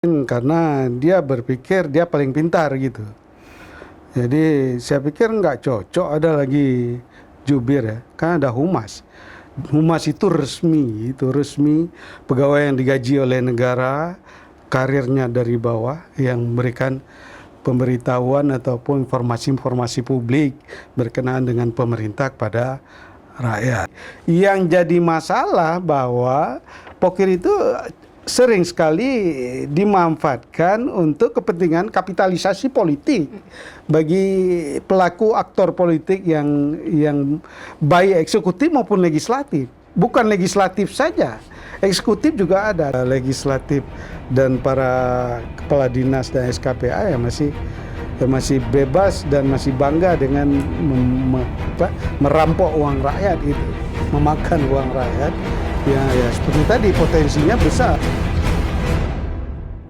Karena dia berpikir dia paling pintar gitu. Jadi saya pikir nggak cocok ada lagi jubir ya, kan ada humas. Humas itu resmi pegawai yang digaji oleh negara, karirnya dari bawah yang memberikan pemberitahuan ataupun informasi-informasi publik berkenaan dengan pemerintah kepada rakyat. Yang jadi masalah bahwa pokir itu sering sekali dimanfaatkan untuk kepentingan kapitalisasi politik bagi pelaku aktor politik yang baik eksekutif maupun legislatif. Bukan legislatif saja, eksekutif juga ada. Legislatif dan para kepala dinas dan SKPA yang masih bebas dan masih bangga dengan merampok uang rakyat itu, memakan uang rakyat. Ya seperti tadi potensinya besar.